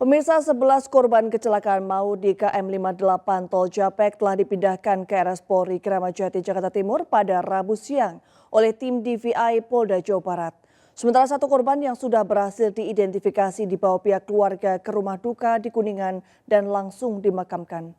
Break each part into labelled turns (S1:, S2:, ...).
S1: Pemirsa, 11 korban kecelakaan maut di KM 58 Tol Japek telah dipindahkan ke RS Polri Kramat Jati, Jakarta Timur pada Rabu siang oleh tim DVI Polda Jawa Barat. Sementara satu korban yang sudah berhasil diidentifikasi dibawa pihak keluarga ke rumah duka di Kuningan dan langsung dimakamkan.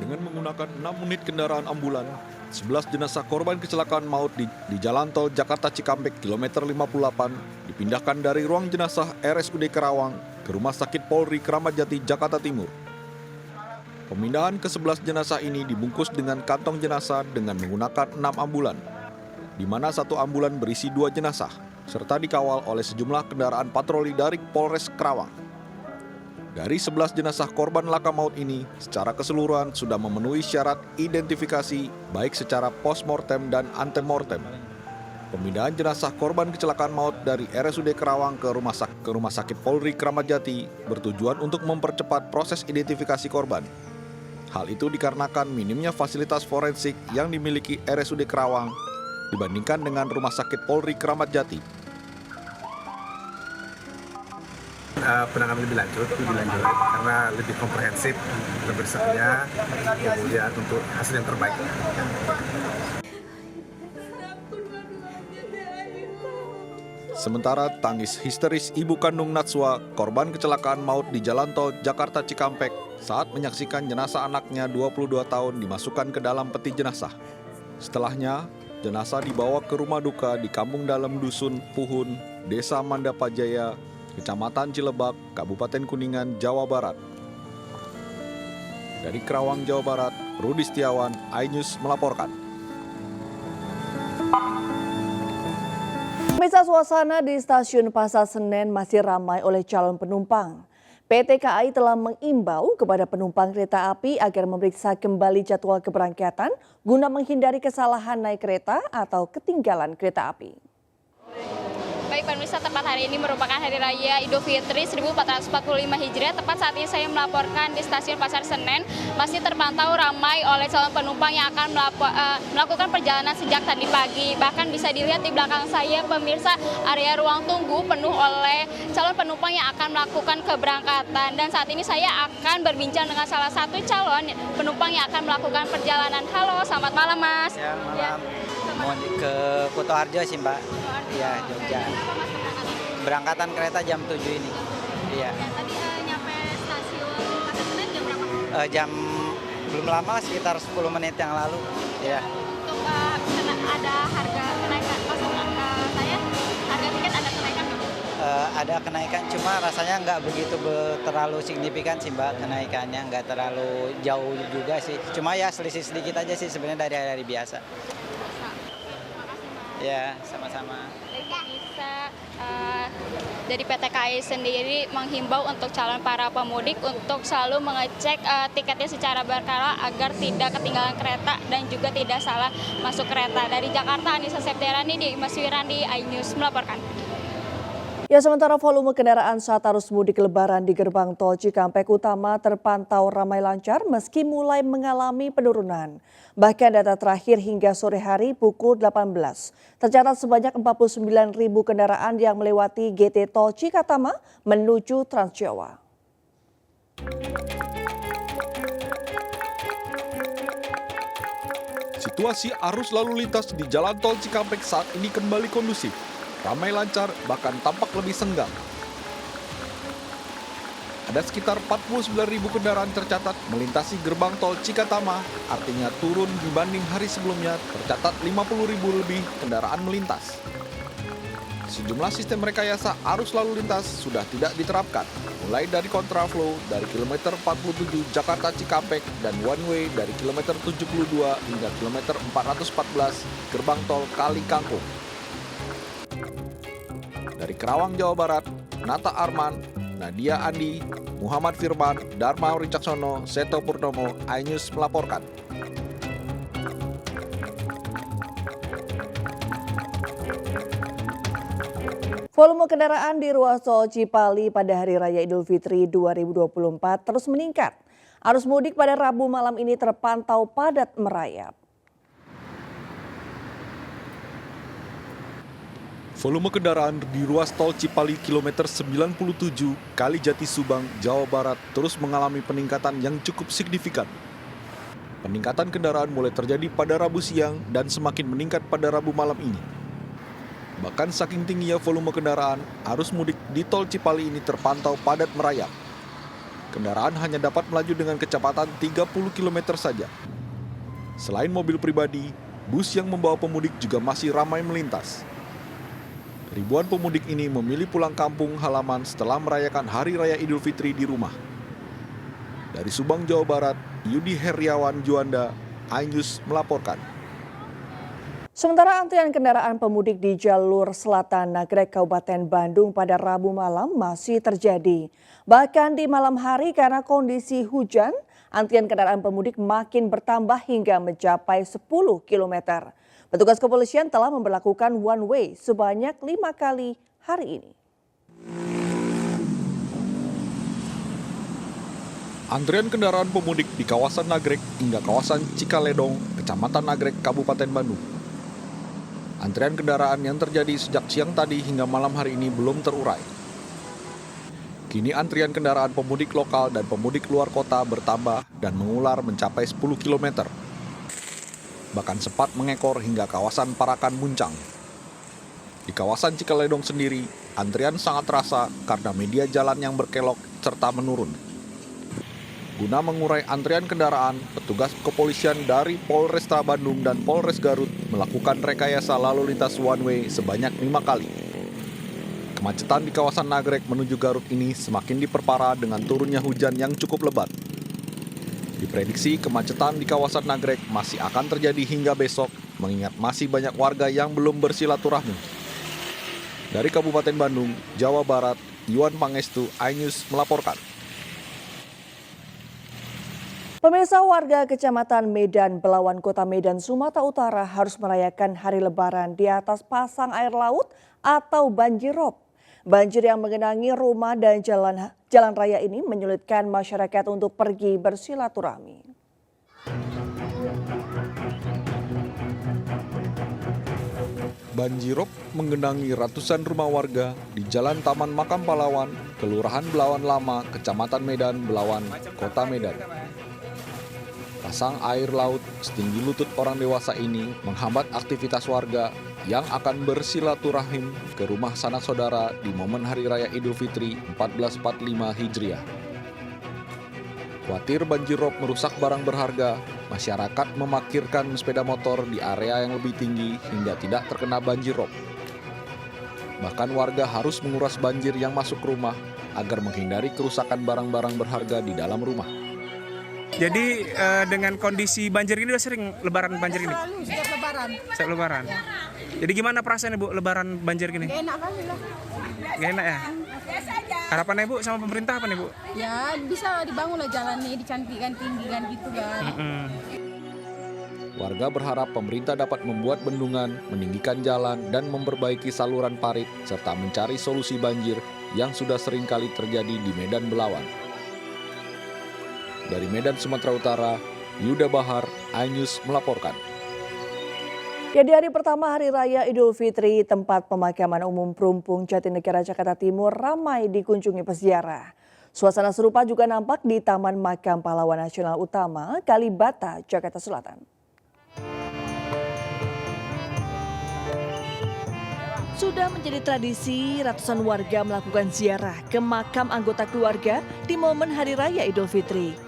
S2: Dengan menggunakan 6 unit kendaraan ambulan, 11 jenazah korban kecelakaan maut di Jalan Tol Jakarta Cikampek kilometer 58 dipindahkan dari ruang jenazah RSUD Karawang ke Rumah Sakit Polri Kramat Jati, Jakarta Timur. Pemindahan ke-11 jenazah ini dibungkus dengan kantong jenazah dengan menggunakan 6 ambulan, di mana satu ambulan berisi 2 jenazah, serta dikawal oleh sejumlah kendaraan patroli dari Polres Karawang. Dari 11 jenazah korban laka maut ini, secara keseluruhan sudah memenuhi syarat identifikasi baik secara postmortem dan antemortem. Pemindahan jenazah korban kecelakaan maut dari RSUD Karawang ke Rumah Sakit Polri Kramat Jati bertujuan untuk mempercepat proses identifikasi korban. Hal itu dikarenakan minimnya fasilitas forensik yang dimiliki RSUD Karawang dibandingkan dengan Rumah Sakit Polri Kramat Jati.
S3: Penanganan lebih lanjut karena lebih komprehensif, lebih setia, kemudian untuk hasil yang terbaik.
S2: Sementara tangis histeris ibu kandung Natswa, korban kecelakaan maut di Jalan Tol Jakarta Cikampek saat menyaksikan jenazah anaknya 22 tahun dimasukkan ke dalam peti jenazah. Setelahnya, jenazah dibawa ke rumah duka di Kampung Dalam Dusun Puhun, Desa Mandapajaya, Kecamatan Cilebak, Kabupaten Kuningan, Jawa Barat. Dari Karawang, Jawa Barat, Rudi Setiawan, iNews melaporkan.
S1: Pemirsa, suasana di Stasiun Pasar Senen masih ramai oleh calon penumpang. PT KAI telah mengimbau kepada penumpang kereta api agar memeriksa kembali jadwal keberangkatan guna menghindari kesalahan naik kereta atau ketinggalan kereta api.
S4: Baik pemirsa, tepat hari ini merupakan Hari Raya Idul Fitri 1445 Hijriah. Tepat saat ini saya melaporkan di Stasiun Pasar Senen masih terpantau ramai oleh calon penumpang yang akan melakukan perjalanan sejak tadi pagi. Bahkan bisa dilihat di belakang saya pemirsa, area ruang tunggu penuh oleh calon penumpang yang akan melakukan keberangkatan. Dan saat ini saya akan berbincang dengan salah satu calon penumpang yang akan melakukan perjalanan. Halo, selamat malam Mas.
S5: Ya, malam. Mau ke Kutoarjo sih Mbak. Iya, Jogja. Berangkatan kereta jam 7 ini. Iya.
S4: Tadi nyampe stasiun Pasar Senen jam berapa?
S5: Belum lama, sekitar 10 menit yang lalu. Iya.
S4: Untuk ada harga kenaikan, maksud saya harga tiket ada kenaikan nggak?
S5: Ada kenaikan, cuma rasanya nggak begitu terlalu signifikan sih Mbak, kenaikannya nggak terlalu jauh juga sih. Cuma ya selisih sedikit aja sih sebenarnya dari hari biasa. Ya, sama-sama.
S4: Bisa dari PT KAI sendiri menghimbau untuk calon para pemudik untuk selalu mengecek tiketnya secara berkala agar tidak ketinggalan kereta dan juga tidak salah masuk kereta. Dari Jakarta, Anissa Septiarani di Mas Wirandi, iNews melaporkan.
S1: Ya, sementara volume kendaraan saat arus mudik lebaran di gerbang tol Cikampek Utama terpantau ramai lancar meski mulai mengalami penurunan. Bahkan data terakhir hingga sore hari pukul 18, tercatat sebanyak 49.000 kendaraan yang melewati GT Tol Cikatama menuju Transjawa.
S2: Situasi arus lalu lintas di Jalan Tol Cikampek saat ini kembali kondusif. Ramai lancar, bahkan tampak lebih senggang. Ada sekitar 49.000 kendaraan tercatat melintasi gerbang tol Cikatama, artinya turun dibanding hari sebelumnya tercatat 50.000 lebih kendaraan melintas. Sejumlah sistem rekayasa arus lalu lintas sudah tidak diterapkan, mulai dari kontraflow dari kilometer 47 Jakarta Cikampek dan one way dari kilometer 72 hingga kilometer 414 gerbang tol Kali Kangkung. Dari Karawang, Jawa Barat, Nata Arman, Nadia Andi, Muhammad Firman, Dharma Wicaksono, Seto Purnomo, iNews melaporkan.
S1: Volume kendaraan di ruas tol Cipali pada Hari Raya Idul Fitri 2024 terus meningkat. Arus mudik pada Rabu malam ini terpantau padat merayap.
S2: Volume kendaraan di ruas tol Cipali kilometer 97 Kalijati Subang, Jawa Barat terus mengalami peningkatan yang cukup signifikan. Peningkatan kendaraan mulai terjadi pada Rabu siang dan semakin meningkat pada Rabu malam ini. Bahkan saking tingginya volume kendaraan, arus mudik di tol Cipali ini terpantau padat merayap. Kendaraan hanya dapat melaju dengan kecepatan 30 km saja. Selain mobil pribadi, bus yang membawa pemudik juga masih ramai melintas. Ribuan pemudik ini memilih pulang kampung halaman setelah merayakan Hari Raya Idul Fitri di rumah. Dari Subang, Jawa Barat, Yudi Heriawan Juanda, iNews melaporkan.
S1: Sementara antrian kendaraan pemudik di jalur selatan Nagrek Kabupaten Bandung pada Rabu malam masih terjadi. Bahkan di malam hari karena kondisi hujan, antrian kendaraan pemudik makin bertambah hingga mencapai 10 km. Petugas kepolisian telah memberlakukan one way sebanyak 5 kali hari ini.
S2: Antrian kendaraan pemudik di kawasan Nagrek hingga kawasan Cikaledong, Kecamatan Nagrek, Kabupaten Bandung. Antrian kendaraan yang terjadi sejak siang tadi hingga malam hari ini belum terurai. Kini antrian kendaraan pemudik lokal dan pemudik luar kota bertambah dan mengular mencapai 10 km. Bahkan sempat mengekor hingga kawasan Parakan Muncang. Di kawasan Cikaledong sendiri, antrian sangat terasa karena media jalan yang berkelok serta menurun. Guna mengurai antrian kendaraan, petugas kepolisian dari Polresta Bandung dan Polres Garut melakukan rekayasa lalu lintas one way sebanyak 5 kali. Kemacetan di kawasan Nagrek menuju Garut ini semakin diperparah dengan turunnya hujan yang cukup lebat. Diprediksi kemacetan di kawasan Nagrek masih akan terjadi hingga besok, mengingat masih banyak warga yang belum bersilaturahmi. Dari Kabupaten Bandung, Jawa Barat, Yuan Pangestu, iNews melaporkan.
S1: Pemirsa, warga Kecamatan Medan, Belawan, Kota Medan, Sumatera Utara harus merayakan Hari Lebaran di atas pasang air laut atau banjirop. Banjir yang menggenangi rumah dan jalan raya ini menyulitkan masyarakat untuk pergi bersilaturahmi.
S2: Banjirop menggenangi ratusan rumah warga di Jalan Taman Makam Pahlawan, Kelurahan Belawan Lama, Kecamatan Medan, Belawan, Kota Medan. Pasang air laut setinggi lutut orang dewasa ini menghambat aktivitas warga yang akan bersilaturahim ke rumah sanak saudara di momen Hari Raya Idul Fitri 1445 Hijriah. Khawatir banjirop merusak barang berharga, masyarakat memarkirkan sepeda motor di area yang lebih tinggi hingga tidak terkena banjirop. Bahkan warga harus menguras banjir yang masuk rumah agar menghindari kerusakan barang-barang berharga di dalam rumah.
S6: Jadi dengan kondisi banjir ini udah sering lebaran banjir ini?
S7: Selalu, setiap lebaran.
S6: Setiap lebaran? Ya. Jadi gimana perasaannya Bu lebaran banjir gini?
S7: Gak enak kali lah.
S6: Gak enak ya? Harapannya Bu sama pemerintah apa nih Bu?
S7: Ya bisa dibangun lah jalan nih, dicantikkan, tinggikan gitu kan.
S2: Warga berharap pemerintah dapat membuat bendungan, meninggikan jalan, dan memperbaiki saluran parit, serta mencari solusi banjir yang sudah sering kali terjadi di Medan Belawan. Dari Medan, Sumatera Utara, Yuda Bahar, iNews melaporkan.
S1: Ya, di hari pertama Hari Raya Idul Fitri, tempat pemakaman umum Perumpung Jatinegara, Jakarta Timur ramai dikunjungi peziarah. Suasana serupa juga nampak di Taman Makam Pahlawan Nasional Utama, Kalibata, Jakarta Selatan. Sudah menjadi tradisi ratusan warga melakukan ziarah ke makam anggota keluarga di momen Hari Raya Idul Fitri.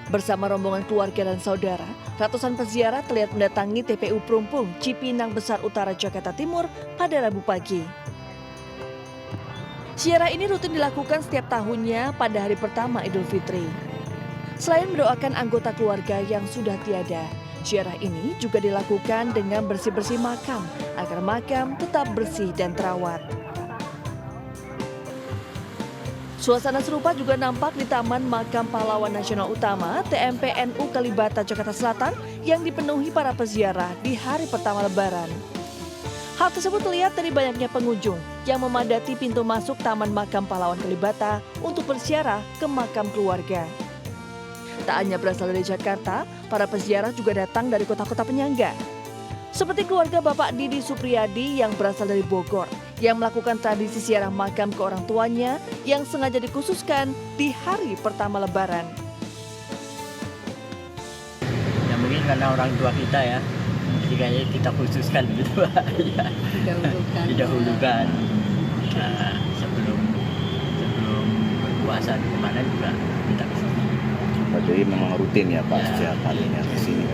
S1: Bersama rombongan keluarga dan saudara, ratusan peziarah terlihat mendatangi TPU Perumpung, Cipinang Besar Utara, Jakarta Timur pada Rabu pagi. Ziarah ini rutin dilakukan setiap tahunnya pada hari pertama Idul Fitri. Selain mendoakan anggota keluarga yang sudah tiada, ziarah ini juga dilakukan dengan bersih-bersih makam agar makam tetap bersih dan terawat. Suasana serupa juga nampak di Taman Makam Pahlawan Nasional Utama TMPNU Kalibata, Jakarta Selatan yang dipenuhi para peziarah di hari pertama Lebaran. Hal tersebut terlihat dari banyaknya pengunjung yang memadati pintu masuk Taman Makam Pahlawan Kalibata untuk berziarah ke makam keluarga. Tak hanya berasal dari Jakarta, para peziarah juga datang dari kota-kota penyangga. Seperti keluarga Bapak Didi Supriyadi yang berasal dari Bogor, yang melakukan tradisi ziarah makam ke orang tuanya yang sengaja dikhususkan di hari pertama Lebaran.
S8: Ya mungkin karena orang tua kita ya, jadi kayaknya kita khususkan gitu ya. Didahulukan. Nah, sebelum berpuasa di mana juga kita kesini.
S9: Jadi memang rutin ya Pak setiap kalinya ke sini.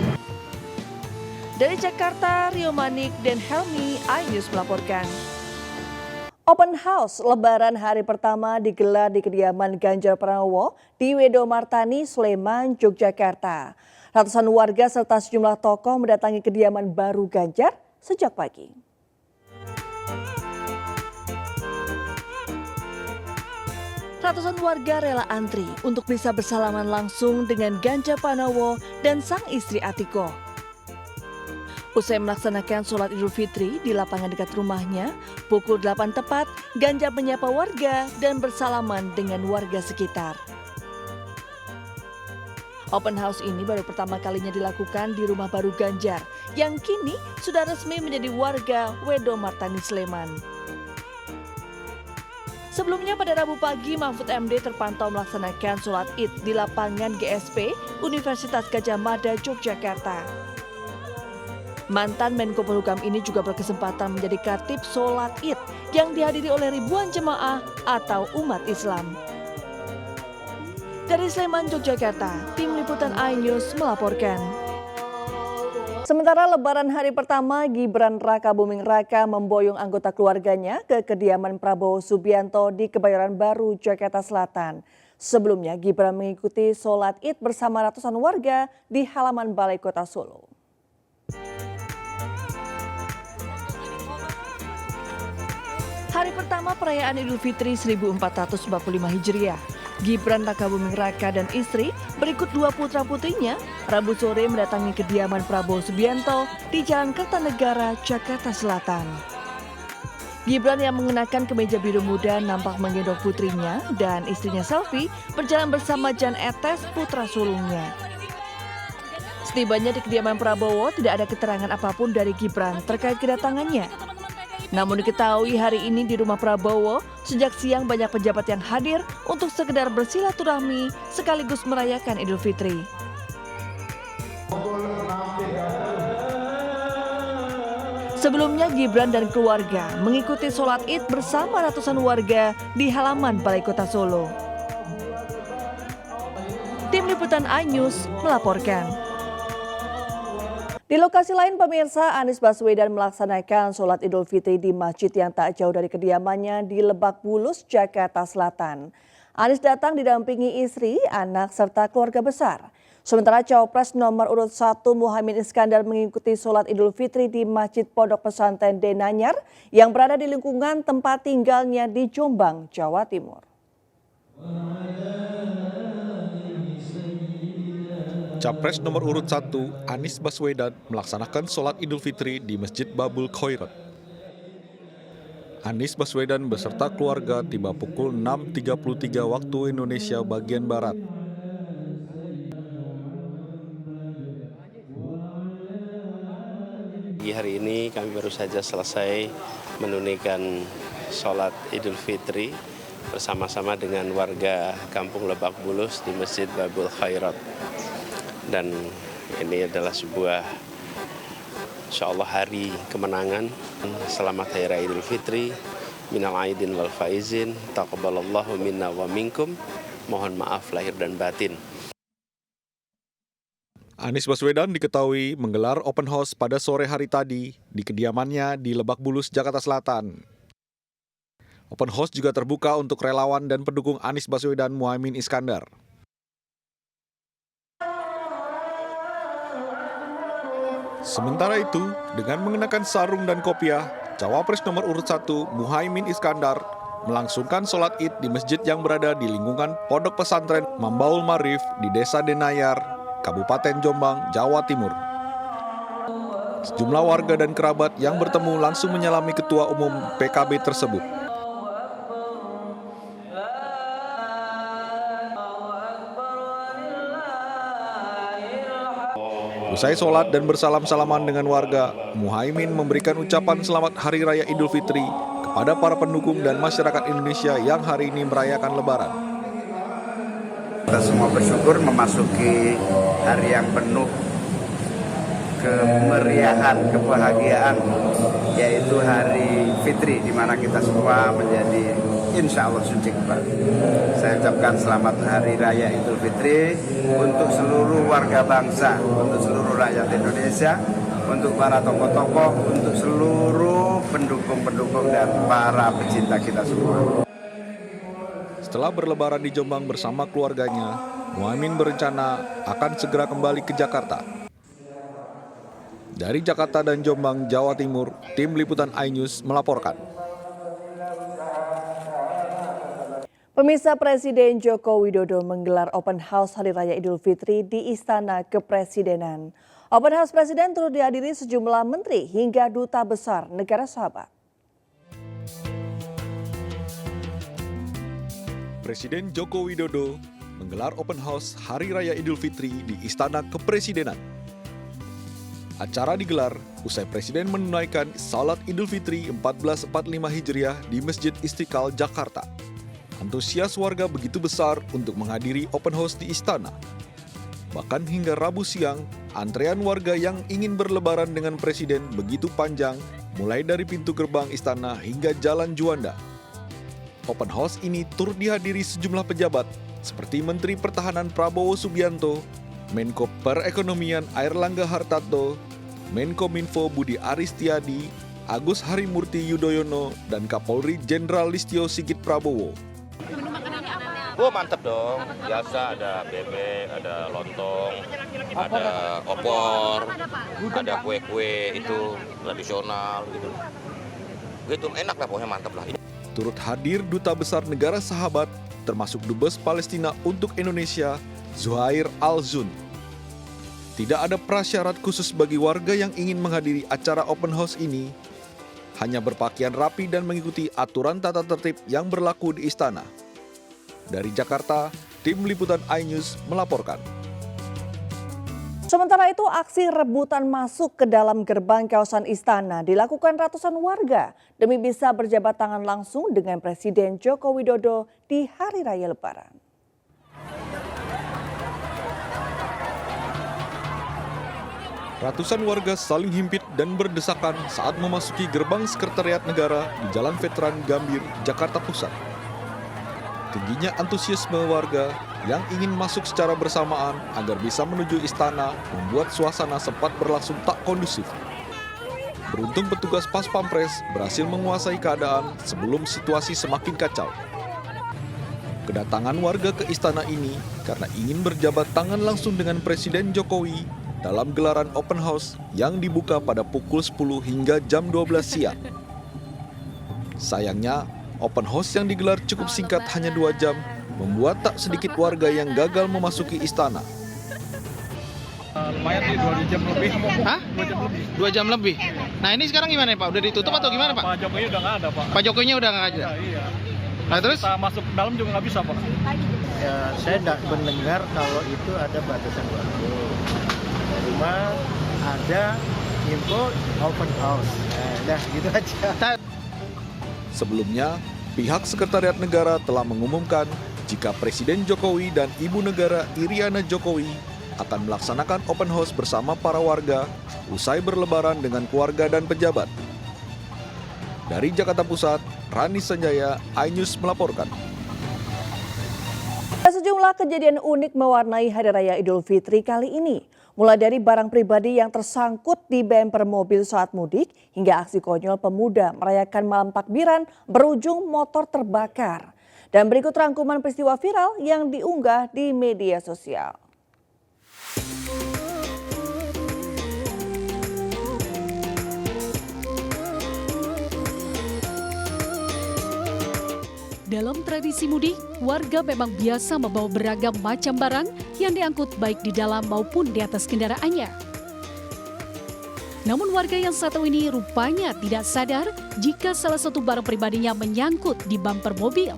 S1: Dari Jakarta, Rio Manik dan Helmi, iNews melaporkan. Open House Lebaran hari pertama digelar di kediaman Ganjar Pranowo di Wedomartani, Sleman, Yogyakarta. Ratusan warga serta sejumlah tokoh mendatangi kediaman baru Ganjar sejak pagi. Ratusan warga rela antri untuk bisa bersalaman langsung dengan Ganjar Pranowo dan sang istri Atiko. Usai melaksanakan sholat Idul Fitri di lapangan dekat rumahnya, pukul 8 tepat, Ganjar menyapa warga dan bersalaman dengan warga sekitar. Open house ini baru pertama kalinya dilakukan di rumah baru Ganjar, yang kini sudah resmi menjadi warga Wedomartani, Sleman. Sebelumnya pada Rabu pagi, Mahfud MD terpantau melaksanakan sholat Id di lapangan GSP Universitas Gadjah Mada, Yogyakarta. Mantan Menko Polhukam ini juga berkesempatan menjadi khatib sholat Id yang dihadiri oleh ribuan jemaah atau umat Islam. Dari Sleman, Yogyakarta, Tim Liputan iNews melaporkan. Sementara Lebaran hari pertama, Gibran Rakabuming Raka memboyong anggota keluarganya ke kediaman Prabowo Subianto di Kebayoran Baru, Jakarta Selatan. Sebelumnya, Gibran mengikuti sholat Id bersama ratusan warga di halaman Balai Kota Solo. Hari pertama perayaan Idul Fitri 1445 Hijriah, Gibran Rakabuming Raka dan istri berikut dua putra-putrinya Rabu sore mendatangi kediaman Prabowo Subianto di Jalan Kertanegara, Jakarta Selatan. Gibran yang mengenakan kemeja biru muda nampak menggendong putrinya dan istrinya selfie berjalan bersama Jan Etes, putra sulungnya. Setibanya di kediaman Prabowo tidak ada keterangan apapun dari Gibran terkait kedatangannya. Namun diketahui hari ini di rumah Prabowo, sejak siang banyak pejabat yang hadir untuk sekedar bersilaturahmi sekaligus merayakan Idul Fitri. Sebelumnya Gibran dan keluarga mengikuti sholat Id bersama ratusan warga di halaman Balai Kota Solo. Tim Liputan iNews melaporkan. Di lokasi lain pemirsa, Anies Baswedan melaksanakan sholat Idul Fitri di masjid yang tak jauh dari kediamannya di Lebak Bulus, Jakarta Selatan. Anies datang didampingi istri, anak, serta keluarga besar. Sementara Cawapres nomor urut 1 Muhaimin Iskandar mengikuti sholat Idul Fitri di Masjid Pondok Pesantren Denanyar yang berada di lingkungan tempat tinggalnya di Jombang, Jawa Timur.
S2: Capres nomor urut 1 Anies Baswedan melaksanakan sholat Idul Fitri di Masjid Babul Khairat. Anies Baswedan beserta keluarga tiba pukul 6.33 waktu Indonesia bagian Barat.
S10: Di hari ini kami baru saja selesai menunaikan sholat Idul Fitri bersama-sama dengan warga Kampung Lebak Bulus di Masjid Babul Khairat. Dan ini adalah sebuah insyaallah hari kemenangan. Selamat Hari Raya Idul Fitri, minal aidin wal faizin, taqabbalallahu minna wa minkum. Mohon maaf lahir dan batin.
S2: Anies Baswedan diketahui menggelar open house pada sore hari tadi di kediamannya di Lebak Bulus, Jakarta Selatan. Open house juga terbuka untuk relawan dan pendukung Anies Baswedan Muhaimin Iskandar. Sementara itu, dengan mengenakan sarung dan kopiah, Cawapres nomor urut 1 Muhaimin Iskandar melangsungkan sholat Id di masjid yang berada di lingkungan Pondok Pesantren Mambaul Marif di Desa Denanyar, Kabupaten Jombang, Jawa Timur. Sejumlah warga dan kerabat yang bertemu langsung menyalami Ketua Umum PKB tersebut. Usai sholat dan bersalam-salaman dengan warga, Muhaimin memberikan ucapan selamat Hari Raya Idul Fitri kepada para pendukung dan masyarakat Indonesia yang hari ini merayakan Lebaran.
S11: Kita semua bersyukur memasuki hari yang penuh kemeriahan, kebahagiaan, yaitu Hari Fitri, di mana kita semua menjadi insya Allah suci kembali. Saya ucapkan selamat Hari Raya Idul Fitri untuk seluruh warga bangsa, untuk seluruh rakyat Indonesia, untuk para tokoh-tokoh, untuk seluruh pendukung-pendukung dan para pecinta kita semua.
S2: Setelah berlebaran di Jombang bersama keluarganya, Muhaimin berencana akan segera kembali ke Jakarta. Dari Jakarta dan Jombang, Jawa Timur, tim liputan iNews melaporkan.
S1: Pemirsa, Presiden Joko Widodo menggelar Open House Hari Raya Idul Fitri di Istana Kepresidenan. Open House Presiden turut dihadiri sejumlah menteri hingga duta besar negara sahabat.
S2: Presiden Joko Widodo menggelar Open House Hari Raya Idul Fitri di Istana Kepresidenan. Acara digelar usai Presiden menunaikan Salat Idul Fitri 1445 Hijriah di Masjid Istiqlal, Jakarta. Antusias warga begitu besar untuk menghadiri Open House di Istana. Bahkan hingga Rabu siang, antrean warga yang ingin berlebaran dengan Presiden begitu panjang, mulai dari pintu gerbang Istana hingga Jalan Juanda. Open House ini turut dihadiri sejumlah pejabat seperti Menteri Pertahanan Prabowo Subianto, Menko Perekonomian Airlangga Hartarto, Menkominfo Budi Aristiadi, Agus Harimurti Yudhoyono, dan Kapolri Jenderal Listio Sigit Prabowo.
S12: Oh, mantep dong, biasa ada bebek, ada lontong, ada opor, ada kue-kue itu tradisional gitu. Gitu enak lah, pokoknya mantep lah.
S2: Turut hadir Duta Besar Negara Sahabat, termasuk Dubes Palestina untuk Indonesia, Zuhair Al-Zun. Tidak ada prasyarat khusus bagi warga yang ingin menghadiri acara Open House ini, hanya berpakaian rapi dan mengikuti aturan tata tertib yang berlaku di istana. Dari Jakarta, tim liputan iNews melaporkan.
S1: Sementara itu, aksi rebutan masuk ke dalam gerbang kawasan istana dilakukan ratusan warga demi bisa berjabat tangan langsung dengan Presiden Joko Widodo di Hari Raya Lebaran.
S2: Ratusan warga saling himpit dan berdesakan saat memasuki gerbang Sekretariat Negara di Jalan Veteran Gambir, Jakarta Pusat. Tingginya antusiasme warga yang ingin masuk secara bersamaan agar bisa menuju istana membuat suasana sempat berlangsung tak kondusif. Beruntung petugas Pas Pampres berhasil menguasai keadaan sebelum situasi semakin kacau. Kedatangan warga ke istana ini karena ingin berjabat tangan langsung dengan Presiden Jokowi dalam gelaran Open House yang dibuka pada pukul 10 hingga jam 12 siang. Sayangnya, Open House yang digelar cukup singkat hanya 2 jam, membuat tak sedikit warga yang gagal memasuki istana.
S13: Lumayan sih, 2 jam lebih. Hah? 2 jam lebih. 2 jam lebih. Nah ini sekarang gimana Pak? Udah ditutup atau gimana Pak?
S3: Pak Jokowi udah nggak ada Pak.
S13: Pak Jokowinya udah nggak ada?
S3: Iya.
S13: Nah terus?
S3: Kita masuk ke dalam juga nggak bisa Pak.
S14: Ya, saya tidak mendengar kalau itu ada batasan waktu. Cuma ada info Open House. Nah gitu aja.
S2: Sebelumnya, pihak Sekretariat Negara telah mengumumkan jika Presiden Jokowi dan Ibu Negara Iriana Jokowi akan melaksanakan Open House bersama para warga usai berlebaran dengan keluarga dan pejabat. Dari Jakarta Pusat, Rani Sanjaya, iNews melaporkan.
S1: Sejumlah kejadian unik mewarnai Hari Raya Idul Fitri kali ini. Mulai dari barang pribadi yang tersangkut di bemper mobil saat mudik, hingga aksi konyol pemuda merayakan malam takbiran berujung motor terbakar. Dan berikut rangkuman peristiwa viral yang diunggah di media sosial.
S15: Dalam tradisi mudik, warga memang biasa membawa beragam macam barang yang diangkut baik di dalam maupun di atas kendaraannya. Namun warga yang satu ini rupanya tidak sadar jika salah satu barang pribadinya menyangkut di bumper mobil.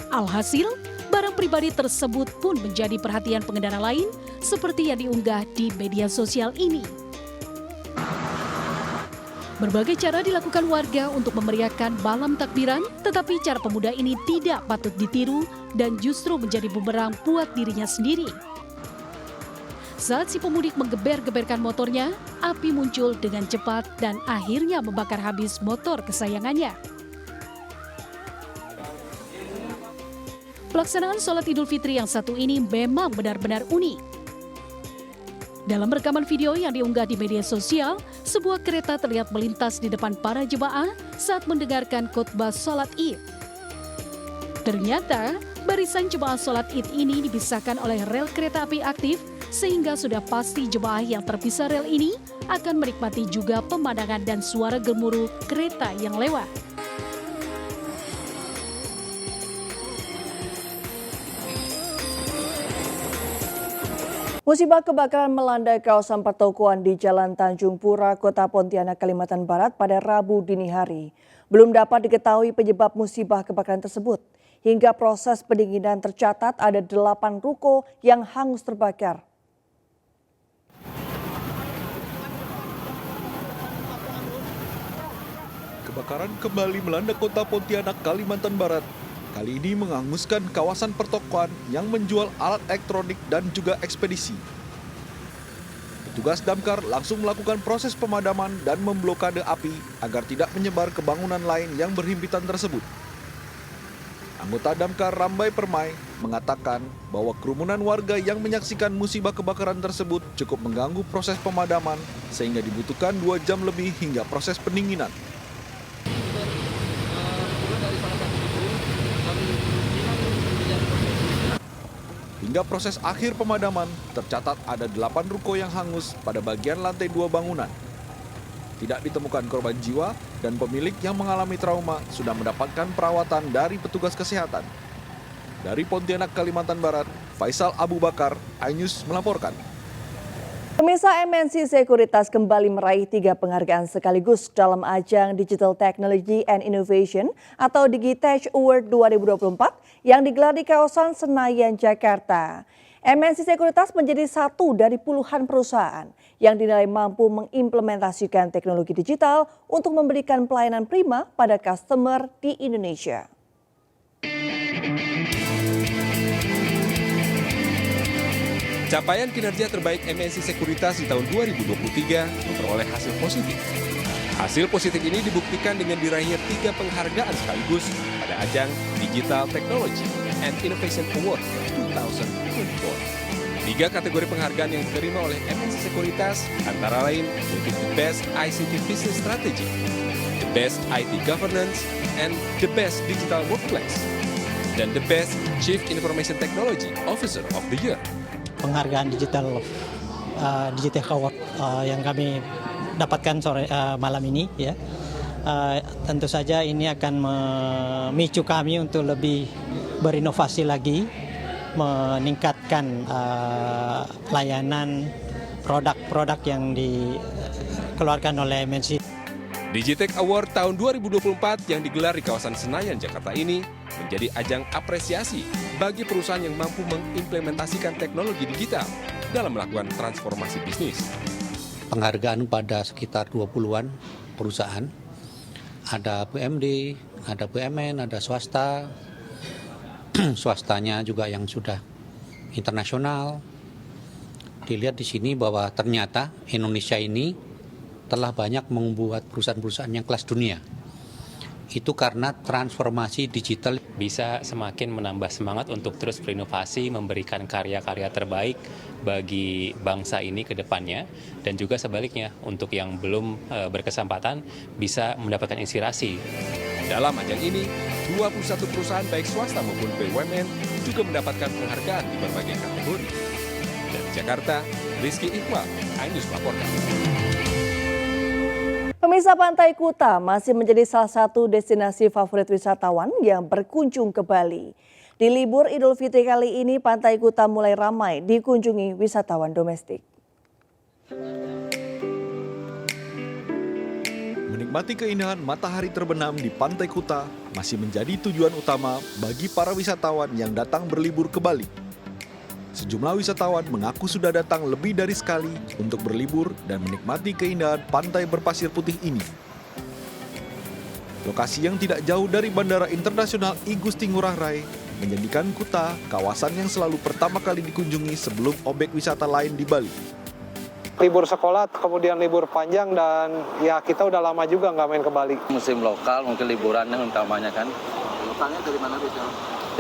S15: Alhasil, Barang pribadi tersebut pun menjadi perhatian pengendara lain seperti yang diunggah di media sosial ini. Berbagai cara dilakukan warga untuk memeriahkan malam takbiran, tetapi cara pemuda ini tidak patut ditiru dan justru menjadi bumerang buat dirinya sendiri. Saat si pemudik menggeber-geberkan motornya, api muncul dengan cepat dan akhirnya membakar habis motor kesayangannya. Pelaksanaan sholat Idul Fitri yang satu ini memang benar-benar unik. Dalam rekaman video yang diunggah di media sosial, sebuah kereta terlihat melintas di depan para jemaah saat mendengarkan khotbah sholat Id. Ternyata, barisan jemaah sholat Id ini dipisahkan oleh rel kereta api aktif, sehingga sudah pasti jemaah yang terpisah rel ini akan menikmati juga pemandangan dan suara gemuruh kereta yang lewat.
S1: Musibah kebakaran melanda kawasan pertokoan di Jalan Tanjung Pura, Kota Pontianak, Kalimantan Barat pada Rabu dini hari. Belum dapat diketahui penyebab musibah kebakaran tersebut. Hingga proses pendinginan tercatat ada 8 ruko yang hangus terbakar.
S2: Kebakaran kembali melanda Kota Pontianak, Kalimantan Barat. Kali ini menghanguskan kawasan pertokoan yang menjual alat elektronik dan juga ekspedisi. Petugas damkar langsung melakukan proses pemadaman dan memblokade api agar tidak menyebar ke bangunan lain yang berhimpitan tersebut. Anggota damkar Rambai Permai mengatakan bahwa kerumunan warga yang menyaksikan musibah kebakaran tersebut cukup mengganggu proses pemadaman sehingga dibutuhkan 2 jam lebih hingga proses pendinginan. Hingga proses akhir pemadaman, tercatat ada 8 ruko yang hangus pada bagian lantai 2 bangunan. Tidak ditemukan korban jiwa dan pemilik yang mengalami trauma sudah mendapatkan perawatan dari petugas kesehatan. Dari Pontianak, Kalimantan Barat, Faisal Abu Bakar, iNews melaporkan.
S1: Pemirsa, MNC Sekuritas kembali meraih 3 penghargaan sekaligus dalam ajang Digital Technology and Innovation atau Digitech Award 2024 yang digelar di kawasan Senayan, Jakarta. MNC Sekuritas menjadi satu dari puluhan perusahaan yang dinilai mampu mengimplementasikan teknologi digital untuk memberikan pelayanan prima pada customer di Indonesia.
S16: Capaian kinerja terbaik MNC Sekuritas di tahun 2023 memperoleh hasil positif. Hasil positif ini dibuktikan dengan diraihnya 3 penghargaan sekaligus pada ajang Digital Technology and Innovation Award 2024. 3 kategori penghargaan yang diterima oleh MNC Sekuritas antara lain yaitu The Best ICT Business Strategy, The Best IT Governance, and The Best Digital Workplace, dan The Best Chief Information Technology Officer of the Year.
S5: Penghargaan digital award yang kami dapatkan sore malam ini ya, tentu saja ini akan memicu kami untuk lebih berinovasi lagi, meningkatkan layanan produk-produk yang dikeluarkan oleh MNC.
S16: Digitech Award tahun 2024 yang digelar di kawasan Senayan, Jakarta ini menjadi ajang apresiasi bagi perusahaan yang mampu mengimplementasikan teknologi digital dalam melakukan transformasi bisnis.
S17: Penghargaan pada sekitar 20-an perusahaan, ada BUMD, ada BUMN, ada swasta, swastanya juga yang sudah internasional. Dilihat di sini bahwa ternyata Indonesia ini telah banyak membuat perusahaan-perusahaan yang kelas dunia. Itu karena transformasi digital
S18: bisa semakin menambah semangat untuk terus berinovasi, memberikan karya-karya terbaik bagi bangsa ini ke depannya, dan juga sebaliknya untuk yang belum berkesempatan bisa mendapatkan inspirasi.
S16: Dalam ajang ini, 21 perusahaan baik swasta maupun BUMN juga mendapatkan penghargaan di berbagai kategori. Dari Jakarta, Rizky Iqbal, iNews melaporkan.
S1: Pemirsa, Pantai Kuta masih menjadi salah satu destinasi favorit wisatawan yang berkunjung ke Bali. Di libur Idul Fitri kali ini, Pantai Kuta mulai ramai dikunjungi wisatawan domestik.
S2: Menikmati keindahan matahari terbenam di Pantai Kuta masih menjadi tujuan utama bagi para wisatawan yang datang berlibur ke Bali. Sejumlah wisatawan mengaku sudah datang lebih dari sekali untuk berlibur dan menikmati keindahan pantai berpasir putih ini. Lokasi yang tidak jauh dari Bandara Internasional I Gusti Ngurah Rai menjadikan Kuta kawasan yang selalu pertama kali dikunjungi sebelum objek wisata lain di Bali.
S19: Libur sekolah, kemudian libur panjang, dan ya kita udah lama juga nggak main ke Bali.
S20: Musim lokal, mungkin liburannya utamanya kan.
S19: Lokalnya dari mana biasanya?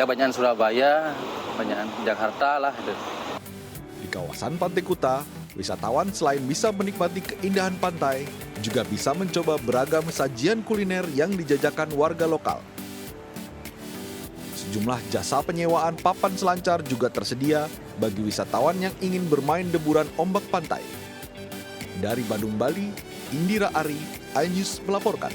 S20: Ya banyak Surabaya, banyak Jakarta lah. Gitu.
S2: Di kawasan Pantai Kuta, wisatawan selain bisa menikmati keindahan pantai, juga bisa mencoba beragam sajian kuliner yang dijajakan warga lokal. Sejumlah jasa penyewaan papan selancar juga tersedia bagi wisatawan yang ingin bermain deburan ombak pantai. Dari Bandung, Bali, Indira Ari, iNews melaporkan.